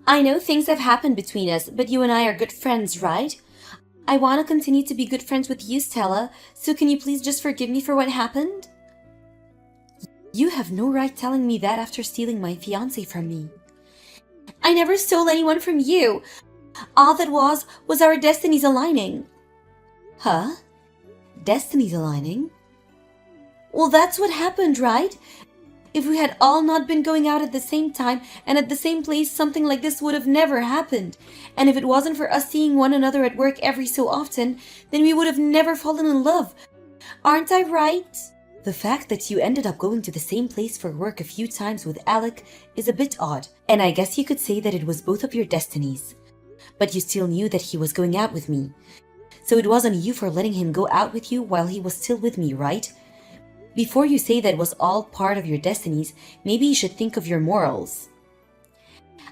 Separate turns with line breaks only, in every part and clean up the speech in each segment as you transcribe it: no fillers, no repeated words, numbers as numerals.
I know things have happened between us, but you and I are good friends, right? I want to continue to be good friends with you, Stella, so can you please just forgive me for what happened? You have no right telling me that after stealing my fiancé from me. I never stole anyone from you. All that was our destinies aligning. Huh? Destinies aligning? Well, that's what happened, right? If we had all not been going out at the same time and at the same place, something like this would have never happened. And if it wasn't for us seeing one another at work every so often, then we would have never fallen in love. Aren't I right? The fact that you ended up going to the same place for work a few times with Alec is a bit odd, and I guess you could say that it was both of your destinies. But you still knew that he was going out with me. So it wasn't you for letting him go out with you while he was still with me, right? Before you say that was all part of your destinies, maybe you should think of your morals.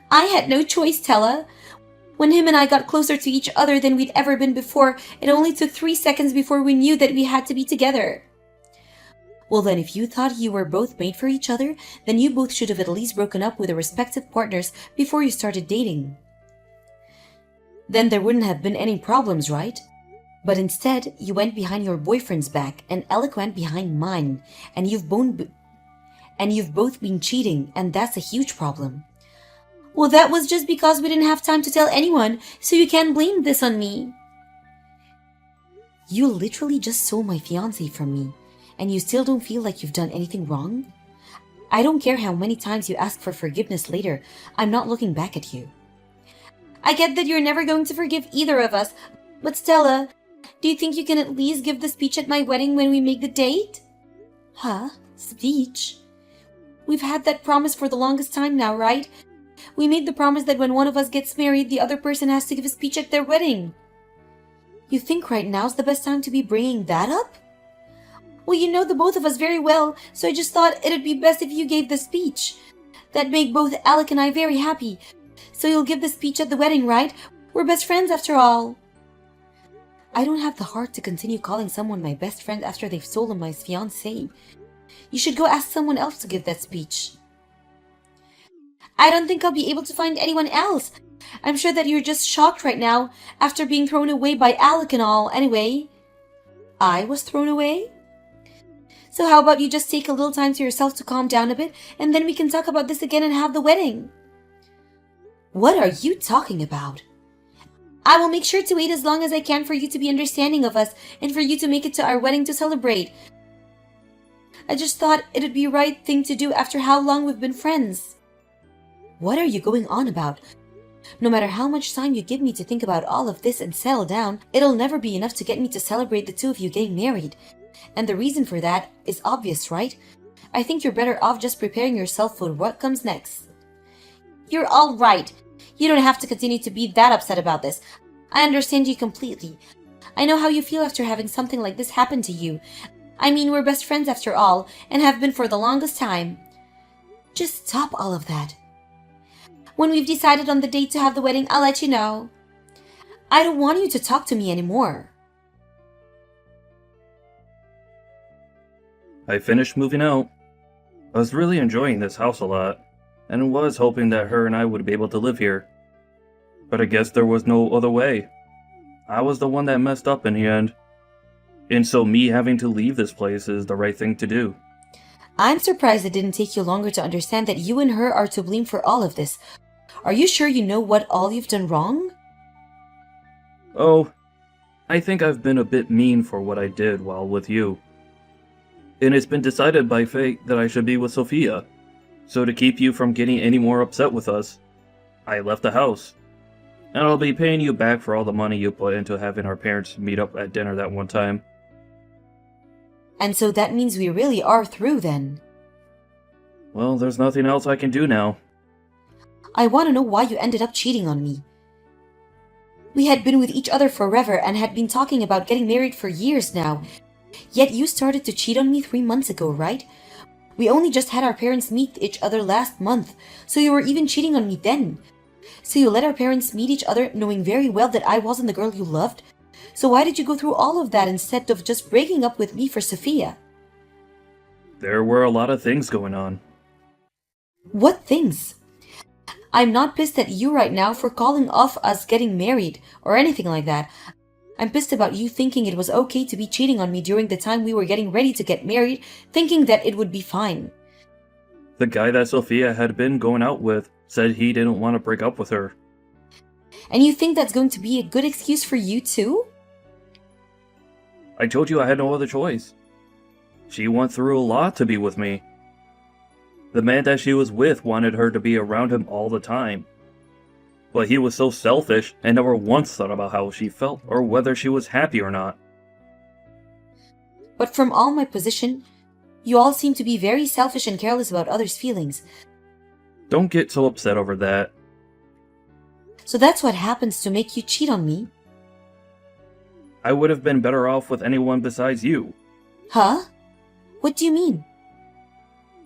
I had no choice, Tella. When him and I got closer to each other than we'd ever been before, it only took 3 seconds before we knew that we had to be together. Well then, if you thought you were both made for each other, then you both should have at least broken up with their respective partners before you started dating. Then there wouldn't have been any problems, right? But instead, you went behind your boyfriend's back, and Alec went behind mine, and you've both been cheating, and that's a huge problem. Well, that was just because we didn't have time to tell anyone, so you can't blame this on me. You literally just stole my fiancé from me, and you still don't feel like you've done anything wrong? I don't care how many times you ask for forgiveness later, I'm not looking back at you. I get that you're never going to forgive either of us, but Stella, do you think you can at least give the speech at my wedding when we make the date? Huh? Speech? We've had that promise for the longest time now, right? We made the promise that when one of us gets married, the other person has to give a speech at their wedding. You think right now's the best time to be bringing that up? Well, you know the both of us very well, so I just thought it'd be best if you gave the speech. That'd make both Alec and I very happy. So you'll give the speech at the wedding, right? We're best friends after all. I don't have the heart to continue calling someone my best friend after they've stolen my fiancé. You should go ask someone else to give that speech. I don't think I'll be able to find anyone else. I'm sure that you're just shocked right now after being thrown away by Alec and all, anyway. I was thrown away? So how about you just take a little time to yourself to calm down a bit, and then we can talk about this again and have the wedding. What are you talking about? I will make sure to wait as long as I can for you to be understanding of us and for you to make it to our wedding to celebrate. I just thought it'd be the right thing to do after how long we've been friends. What are you going on about? No matter how much time you give me to think about all of this and settle down, it'll never be enough to get me to celebrate the two of you getting married. And the reason for that is obvious, right? I think you're better off just preparing yourself for what comes next. You're all right. You don't have to continue to be that upset about this. I understand you completely. I know how you feel after having something like this happen to you. I mean, we're best friends after all, and have been for the longest time. Just stop all of that. When we've decided on the date to have the wedding, I'll let you know. I don't want you to talk to me anymore.
I finished moving out. I was really enjoying this house a lot, and was hoping that her and I would be able to live here. But I guess there was no other way. I was the one that messed up in the end. And so me having to leave this place is the right thing to do.
I'm surprised it didn't take you longer to understand that you and her are to blame for all of this. Are you sure you know what all you've done wrong?
Oh, I think I've been a bit mean for what I did while with you. And it's been decided by fate that I should be with Sophia. So to keep you from getting any more upset with us, I left the house. And I'll be paying you back for all the money you put into having our parents meet up at dinner that one time.
And so that means we really are through then.
Well, there's nothing else I can do now.
I want to know why you ended up cheating on me. We had been with each other forever and had been talking about getting married for years now. Yet you started to cheat on me 3 months ago, right? We only just had our parents meet each other last month, so you were even cheating on me then. So you let our parents meet each other knowing very well that I wasn't the girl you loved? So why did you go through all of that instead of just breaking up with me for Sophia?
There were a lot of things going on.
What things? I'm not pissed at you right now for calling off us getting married or anything like that. I'm pissed about you thinking it was okay to be cheating on me during the time we were getting ready to get married, thinking that it would be fine.
The guy that Sophia had been going out with said he didn't want to break up with her.
And you think that's going to be a good excuse for you too?
I told you I had no other choice. She went through a lot to be with me. The man that she was with wanted her to be around him all the time. But he was so selfish and never once thought about how she felt or whether she was happy or not.
But from all my position, you all seem to be very selfish and careless about others' feelings.
Don't get so upset over that.
So that's what happens to make you cheat on me?
I would have been better off with anyone besides you.
Huh? What do you mean?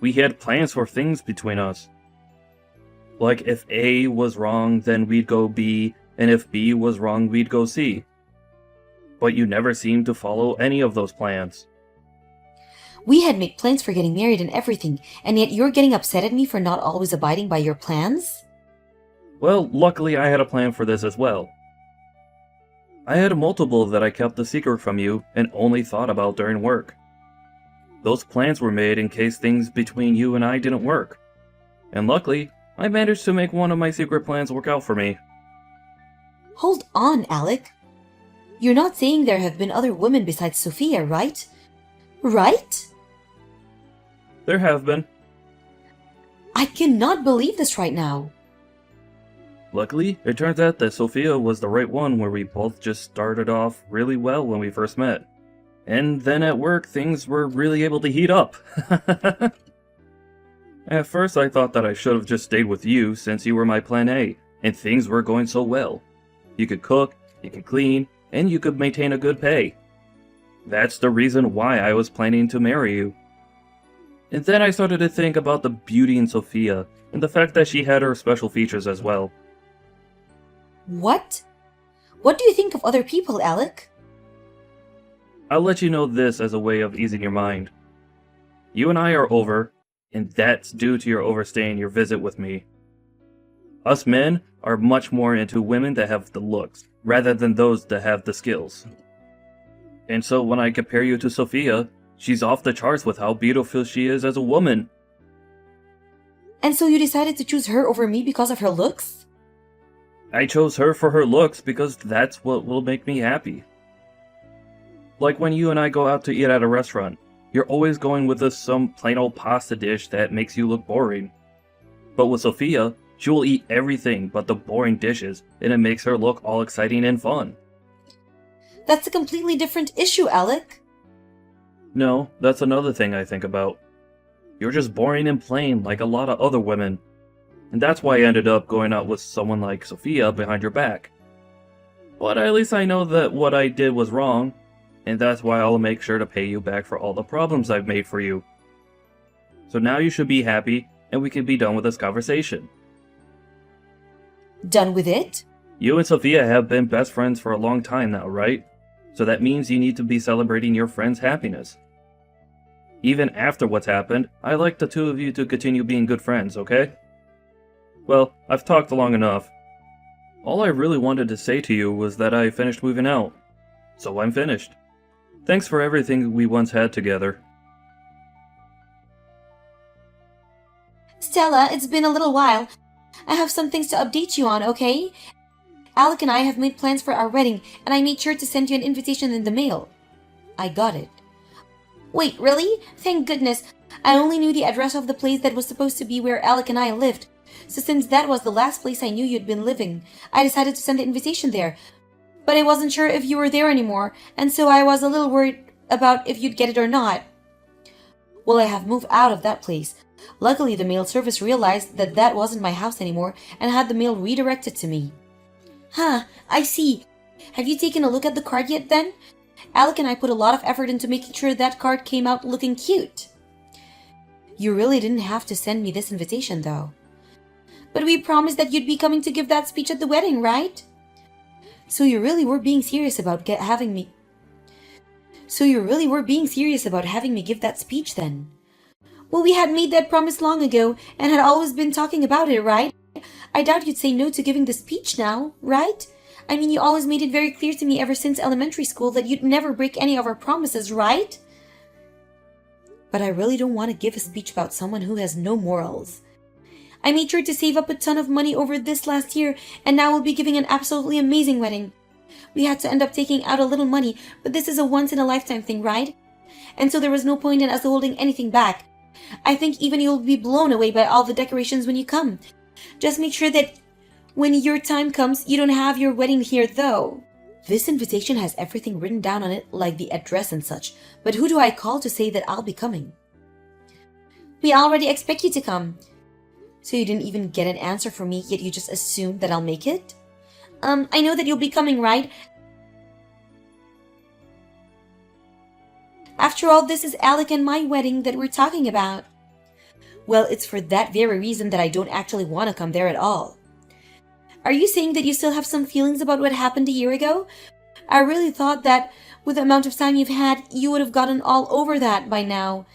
We had plans for things between us. Like if A was wrong, then we'd go B, and if B was wrong, we'd go C. But you never seemed to follow any of those plans.
We had made plans for getting married and everything, and yet you're getting upset at me for not always abiding by your plans?
Well, luckily I had a plan for this as well. I had multiple that I kept a secret from you and only thought about during work. Those plans were made in case things between you and I didn't work. And luckily, I managed to make one of my secret plans work out for me.
Hold on, Alec. You're not saying there have been other women besides Sophia, right? Right?
There have been.
I cannot believe this right now.
Luckily, it turns out that Sophia was the right one where we both just started off really well when we first met. And then at work, things were really able to heat up. At first, I thought that I should have just stayed with you since you were my plan A, and things were going so well. You could cook, you could clean, and you could maintain a good pay. That's the reason why I was planning to marry you. And then I started to think about the beauty in Sophia, and the fact that she had her special features as well.
What? What do you think of other people, Alec?
I'll let you know this as a way of easing your mind. You and I are over, and that's due to your overstaying your visit with me. Us men are much more into women that have the looks, rather than those that have the skills. And so when I compare you to Sophia, she's off the charts with how beautiful she is as a woman.
And so you decided to choose her over me because of her looks?
I chose her for her looks because that's what will make me happy. Like when you and I go out to eat at a restaurant, you're always going with us some plain old pasta dish that makes you look boring. But with Sophia, she will eat everything but the boring dishes, and it makes her look all exciting and fun.
That's a completely different issue, Alec.
No, that's another thing I think about. You're just boring and plain like a lot of other women. And that's why I ended up going out with someone like Sophia behind your back. But at least I know that what I did was wrong, and that's why I'll make sure to pay you back for all the problems I've made for you. So now you should be happy, and we can be done with this conversation.
Done with it?
You and Sophia have been best friends for a long time now, right? So that means you need to be celebrating your friend's happiness. Even after what's happened, I'd like the two of you to continue being good friends, okay? Well, I've talked long enough. All I really wanted to say to you was that I finished moving out. So I'm finished. Thanks for everything we once had together.
Stella, it's been a little while. I have some things to update you on, okay? Alec and I have made plans for our wedding, and I made sure to send you an invitation in the mail. I got it. Wait, really? Thank goodness. I only knew the address of the place that was supposed to be where Alec and I lived. So since that was the last place I knew you'd been living, I decided to send the invitation there. But I wasn't sure if you were there anymore, and so I was a little worried about if you'd get it or not. Well, I have moved out of that place. Luckily, the mail service realized that that wasn't my house anymore and had the mail redirected to me. Huh, I see. Have you taken a look at the card yet then? Alec and I put a lot of effort into making sure that card came out looking cute. You really didn't have to send me this invitation, though. But we promised that you'd be coming to give that speech at the wedding, right? So you really were being serious about having me give that speech then? Well, we had made that promise long ago and had always been talking about it, right? I doubt you'd say no to giving the speech now, right? I mean, you always made it very clear to me ever since elementary school that you'd never break any of our promises, right? But I really don't want to give a speech about someone who has no morals. I made sure to save up a ton of money over this last year, and now we'll be giving an absolutely amazing wedding. We had to end up taking out a little money, but this is a once-in-a-lifetime thing, right? And so there was no point in us holding anything back. I think even you'll be blown away by all the decorations when you come. Just make sure that when your time comes, you don't have your wedding here, though. This invitation has everything written down on it, like the address and such. But who do I call to say that I'll be coming? We already expect you to come. So you didn't even get an answer from me, yet you just assumed that I'll make it? I know that you'll be coming, right? After all, this is Alec and my wedding that we're talking about. Well, it's for that very reason that I don't actually want to come there at all. Are you saying that you still have some feelings about what happened a year ago? I really thought that with the amount of time you've had, you would have gotten all over that by now.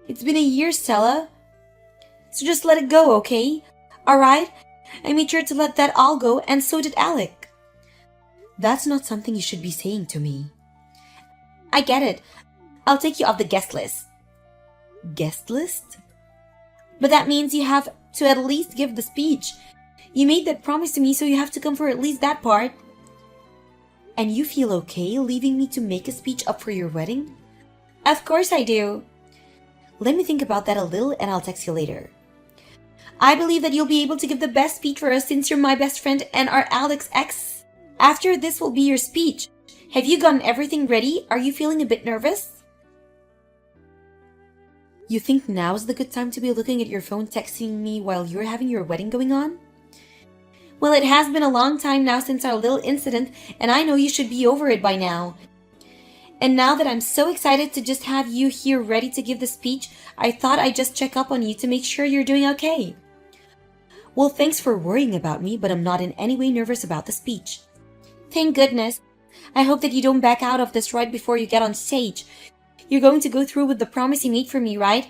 It's been a year, Stella. So just let it go, okay? Alright? I made sure to let that all go, and so did Alec. That's not something you should be saying to me. I get it. I'll take you off the guest list. Guest list? But that means you have to at least give the speech. You made that promise to me, so you have to come for at least that part. And you feel okay leaving me to make a speech up for your wedding? Of course I do. Let me think about that a little and I'll text you later. I believe that you'll be able to give the best speech for us since you're my best friend and are Alec's ex. After this will be your speech. Have you gotten everything ready? Are you feeling a bit nervous? You think now's the good time to be looking at your phone texting me while you're having your wedding going on? Well, it has been a long time now since our little incident, and I know you should be over it by now. And now that I'm so excited to just have you here ready to give the speech, I thought I'd just check up on you to make sure you're doing okay. Well, thanks for worrying about me, but I'm not in any way nervous about the speech. Thank goodness. I hope that you don't back out of this right before you get on stage. You're going to go through with the promise you made for me, right?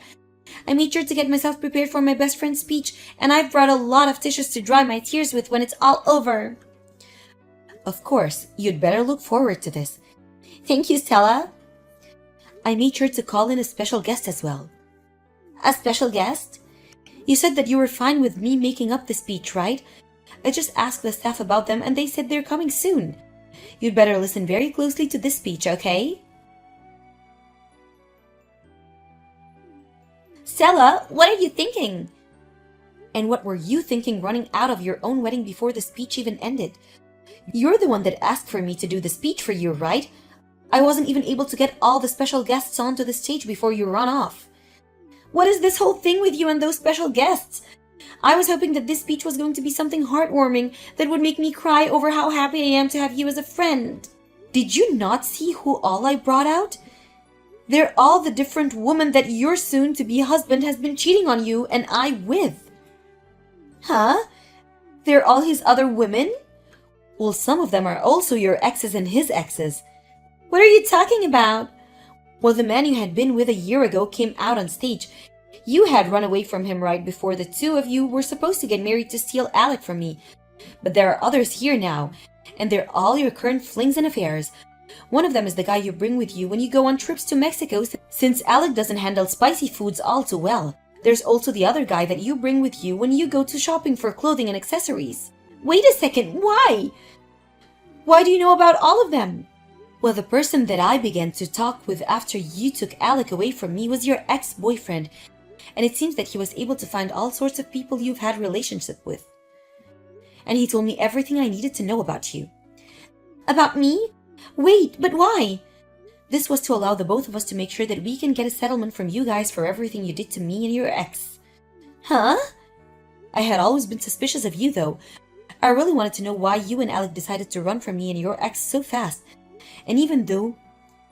I made sure to get myself prepared for my best friend's speech, and I've brought a lot of tissues to dry my tears with when it's all over. Of course, you'd better look forward to this. Thank you, Stella. I made sure to call in a special guest as well. A special guest? You said that you were fine with me making up the speech, right? I just asked the staff about them and they said they're coming soon. You'd better listen very closely to this speech, okay? Stella, what are you thinking? And what were you thinking running out of your own wedding before the speech even ended? You're the one that asked for me to do the speech for you, right? I wasn't even able to get all the special guests onto the stage before you run off. What is this whole thing with you and those special guests? I was hoping that this speech was going to be something heartwarming that would make me cry over how happy I am to have you as a friend. Did you not see who all I brought out? They're all the different women that your soon-to-be husband has been cheating on you and I with. Huh? They're all his other women? Well, some of them are also your exes and his exes. What are you talking about? Well, the man you had been with a year ago came out on stage. You had run away from him right before the two of you were supposed to get married to steal Alec from me. But there are others here now, and they're all your current flings and affairs. One of them is the guy you bring with you when you go on trips to Mexico, since Alec doesn't handle spicy foods all too well. There's also the other guy that you bring with you when you go to shopping for clothing and accessories. Wait a second, why? Why do you know about all of them? Well, the person that I began to talk with after you took Alec away from me was your ex-boyfriend, and it seems that he was able to find all sorts of people you've had relationship with. And he told me everything I needed to know about you. About me? Wait, but why? This was to allow the both of us to make sure that we can get a settlement from you guys for everything you did to me and your ex. Huh? I had always been suspicious of you, though. I really wanted to know why you and Alec decided to run from me and your ex so fast. And even though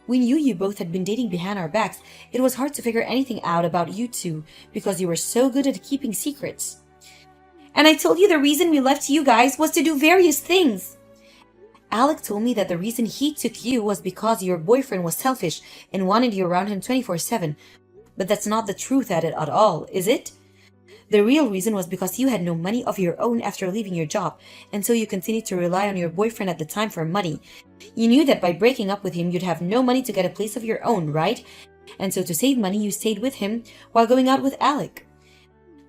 we knew you both had been dating behind our backs, it was hard to figure anything out about you two because you were so good at keeping secrets. And I told you the reason we left you guys was to do various things. Alec told me that the reason he took you was because your boyfriend was selfish and wanted you around him 24/7. But that's not the truth at it at all, is it? The real reason was because you had no money of your own after leaving your job, and so you continued to rely on your boyfriend at the time for money. You knew that by breaking up with him, you'd have no money to get a place of your own, right? And so to save money, you stayed with him while going out with Alec.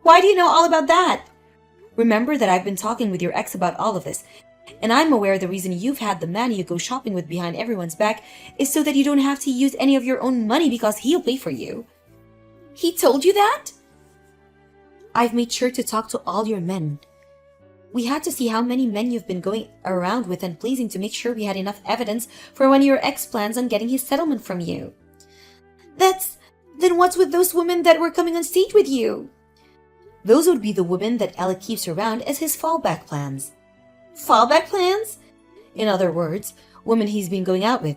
Why do you know all about that? Remember that I've been talking with your ex about all of this, and I'm aware the reason you've had the man you go shopping with behind everyone's back is so that you don't have to use any of your own money because he'll pay for you. He told you that? I've made sure to talk to all your men. We had to see how many men you've been going around with and pleasing to make sure we had enough evidence for when your ex plans on getting his settlement from you. Then what's with those women that were coming on stage with you? Those would be the women that Alec keeps around as his fallback plans. Fallback plans? In other words, women he's been going out with.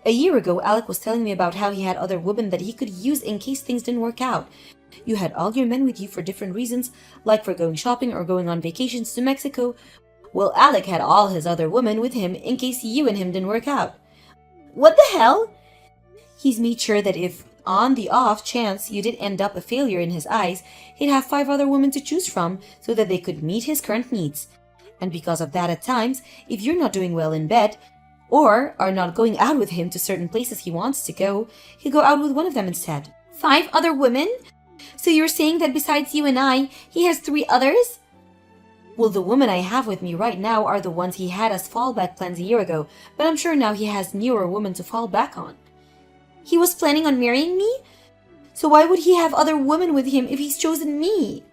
A year ago, Alec was telling me about how he had other women that he could use in case things didn't work out. You had all your men with you for different reasons, like for going shopping or going on vacations to Mexico. Well, Alec had all his other women with him in case you and him didn't work out. What the hell? He's made sure that if, on the off chance you did end up a failure in his eyes, he'd have 5 other women to choose from so that they could meet his current needs. And because of that, at times, if you're not doing well in bed, or are not going out with him to certain places he wants to go, he'll go out with one of them instead. 5 other women? So you're saying that besides you and I, he has 3 others? Well, the women I have with me right now are the ones he had as fallback plans a year ago, but I'm sure now he has newer women to fall back on. He was planning on marrying me? So why would he have other women with him if he's chosen me?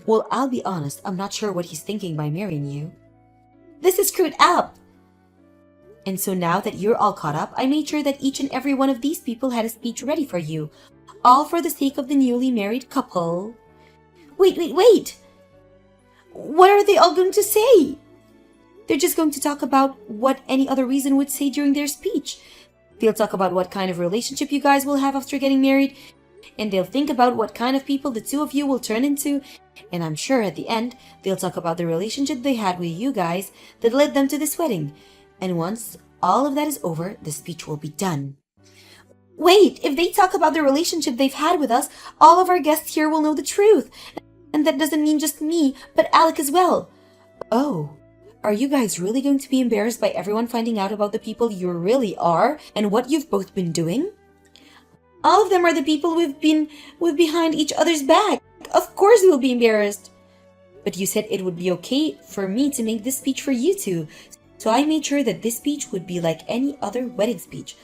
Well, I'll be honest, I'm not sure what he's thinking by marrying you. This is screwed up. And so now that you're all caught up, I made sure that each and every one of these people had a speech ready for you, all for the sake of the newly married couple. Wait! What are they all going to say? They're just going to talk about what any other reason would say during their speech. They'll talk about what kind of relationship you guys will have after getting married, and they'll think about what kind of people the 2 of you will turn into, and I'm sure at the end, they'll talk about the relationship they had with you guys that led them to this wedding. And once all of that is over, the speech will be done. Wait, if they talk about the relationship they've had with us, all of our guests here will know the truth. And that doesn't mean just me, but Alec as well. Oh, are you guys really going to be embarrassed by everyone finding out about the people you really are and what you've both been doing? All of them are the people we've been with behind each other's back. Of course we'll be embarrassed. But you said it would be okay for me to make this speech for you two. So I made sure that this speech would be like any other wedding speech.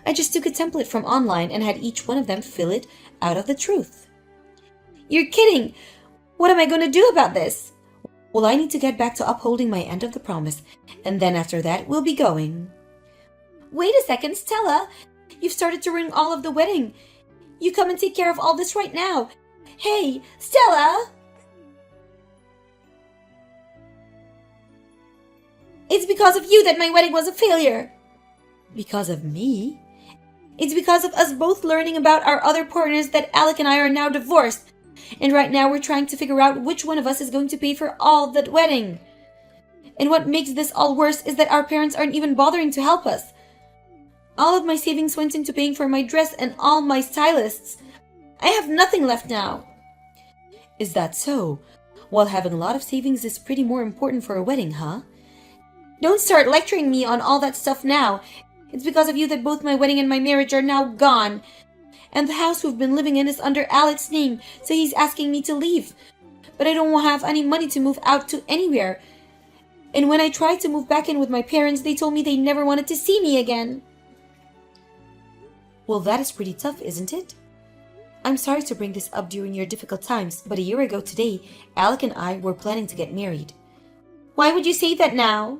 I just took a template from online and had each one of them fill it out of the truth. You're kidding! What am I going to do about this? Well, I need to get back to upholding my end of the promise, and then after that, we'll be going. Wait a second, Stella! You've started to ruin all of the wedding. You come and take care of all this right now. Hey, Stella! It's because of you that my wedding was a failure. Because of me? It's because of us both learning about our other partners that Alec and I are now divorced. And right now we're trying to figure out which one of us is going to pay for all that wedding. And what makes this all worse is that our parents aren't even bothering to help us. All of my savings went into paying for my dress and all my stylists. I have nothing left now. Is that so? Well, having a lot of savings is pretty more important for a wedding, huh? Don't start lecturing me on all that stuff now. It's because of you that both my wedding and my marriage are now gone. And the house we've been living in is under Alec's name, so he's asking me to leave. But I don't have any money to move out to anywhere. And when I tried to move back in with my parents, they told me they never wanted to see me again. Well, that is pretty tough, isn't it? I'm sorry to bring this up during your difficult times, but a year ago today, Alec and I were planning to get married. Why would you say that now?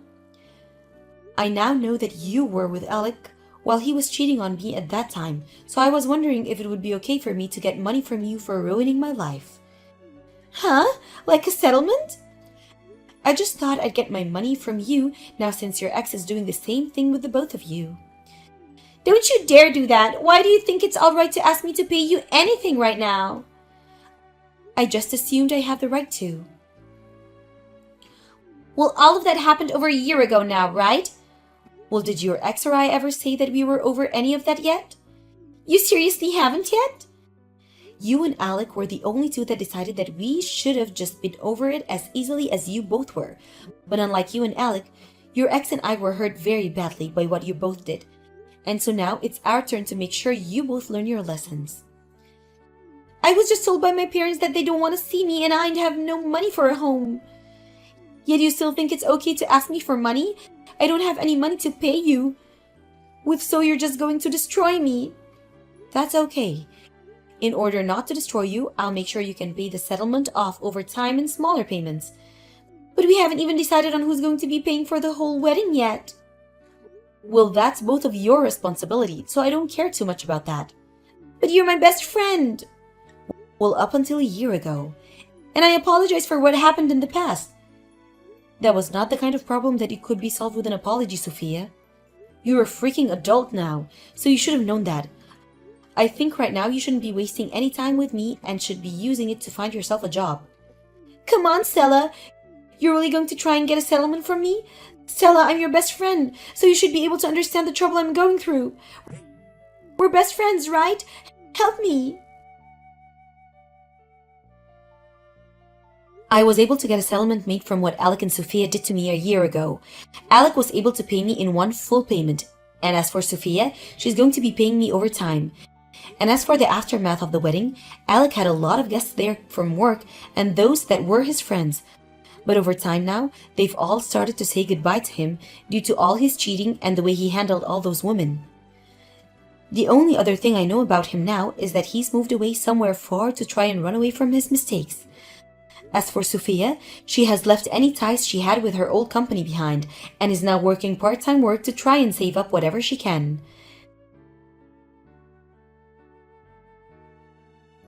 I now know that you were with Alec while he was cheating on me at that time, so I was wondering if it would be okay for me to get money from you for ruining my life. Huh? Like a settlement? I just thought I'd get my money from you now since your ex is doing the same thing with the both of you. Don't you dare do that! Why do you think it's alright to ask me to pay you anything right now? I just assumed I have the right to. Well, all of that happened over a year ago now, right? Well, did your ex or I ever say that we were over any of that yet? You seriously haven't yet? You and Alec were the only two that decided that we should have just been over it as easily as you both were. But unlike you and Alec, your ex and I were hurt very badly by what you both did. And so now it's our turn to make sure you both learn your lessons. I was just told by my parents that they don't want to see me and I have no money for a home. Yet you still think it's okay to ask me for money? I don't have any money to pay you. If so, you're just going to destroy me. That's okay. In order not to destroy you, I'll make sure you can pay the settlement off over time in smaller payments. But we haven't even decided on who's going to be paying for the whole wedding yet. Well, that's both of your responsibility, so I don't care too much about that. But you're my best friend. Well, up until a year ago. And I apologize for what happened in the past. That was not the kind of problem that it could be solved with an apology, Sophia. You're a freaking adult now, so you should have known that. I think right now you shouldn't be wasting any time with me and should be using it to find yourself a job. Come on, Stella. You're really going to try and get a settlement from me? Stella, I'm your best friend, so you should be able to understand the trouble I'm going through. We're best friends, right? Help me. I was able to get a settlement made from what Alec and Sophia did to me a year ago. Alec was able to pay me in one full payment. And as for Sophia, she's going to be paying me over time. And as for the aftermath of the wedding, Alec had a lot of guests there from work and those that were his friends. But over time now, they've all started to say goodbye to him due to all his cheating and the way he handled all those women. The only other thing I know about him now is that he's moved away somewhere far to try and run away from his mistakes. As for Sophia, she has left any ties she had with her old company behind and is now working part-time work to try and save up whatever she can.